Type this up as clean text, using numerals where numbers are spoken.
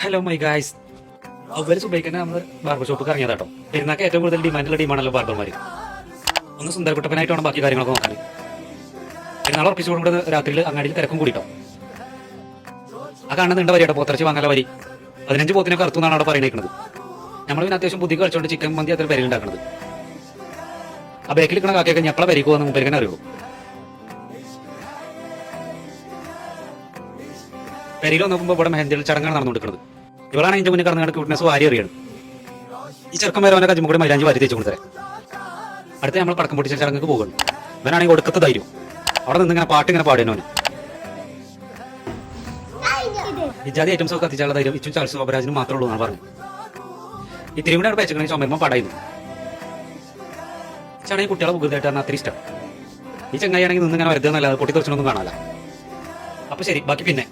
Hello my guys, അവര് സുബൈക്കന്നെ നമ്മൾ barber shop ഇറങ്ങിയതാട്ടോ. പെരുന്നാൾക്ക് ഏറ്റവും കൂടുതൽ ഡിമാൻഡുള്ള ടീമാണല്ലോ ബാർബർമാർ. ഒന്ന് സുന്ദരക്കുട്ടപ്പനായിട്ട് വേണം ബാക്കി കാര്യങ്ങളൊക്കെ നോക്കാൻ. പെരുന്നാൾ ഉറപ്പിച്ചുകൊണ്ട് രാത്രിയിൽ അങ്ങാടിയിൽ തിരക്കും കൂടിട്ടോ. ആ കാണുന്ന നീണ്ട വരിയാട്ടോ, പോത്തിറച്ചി വാങ്ങാനുള്ള വരി. 15 പോത്തിനൊക്കെ അറുത്തു എന്നാണ് അവിടെ പറയുന്നത്. നമ്മൾ പിന്നെ അത്യാവശ്യം ബുദ്ധി കളിച്ചുകൊണ്ട് ചിക്കൻ മന്തി അത്ര പേര് ഉണ്ടാക്കുന്നത്. ആ ബേക്കിൽ നിൽക്കുന്ന കാക്കയൊക്കെ ഞപ്പളെ വരിക്കോ എന്ന് മുമ്പേക്കനെ അറിയുള്ളൂ. പെരിയിൽ നോക്കുമ്പോൾ ഇവിടെ മെഹന്തിയിൽ ചടങ്ങാണ് നടന്നുകൊടുക്കുന്നത്. ഇവളാണ് ഇതിന്റെ മുന്നിൽ കടന്നു ക്യൂട്ട്നെസ് വാരി അറിയാണ്. ഈ ചെറുക്കം വരെ അവനെ കഞ്ചും കൂടി മൈലാഞ്ചി വാരി തേച്ചു കൊടുത്തേ. അടുത്ത നമ്മൾ പടക്കം പൊട്ടിച്ച ചടങ്ങ് പോകുന്നു. ഇവനാണെങ്കിൽ ഒടുക്കത്തെ ധൈര്യം അവിടെ നിന്ന് ഇങ്ങനെ പാട്ട് ഇങ്ങനെ പാടിയനോന്. ഇജാതി ഐറ്റംസ് ഒക്കെ കത്തിച്ചാലുള്ള ധൈര്യം ഇച്ചും ചാൾസ് ഗോപരാജിനും മാത്രമേ ഉള്ളൂ എന്നാണ് പറഞ്ഞു. ഈ തിരുവിനെ അവിടെ വെച്ചിട്ടുണ്ടെങ്കിൽ ചുമരുമ്പോൾ പാടായിരുന്നു. ഇച്ചാണെങ്കിൽ കുട്ടികളെ മുഖത്തായിട്ടാണ് അത്ര ഇഷ്ടം. ഈ ചങ്ങായി ആണെങ്കിൽ നിന്ന് ഇങ്ങനെ വരുന്നതല്ലാതെ പൊട്ടി തെറിച്ചൊന്നും കാണാല്ല. അപ്പൊ ശരി, ബാക്കി പിന്നെ.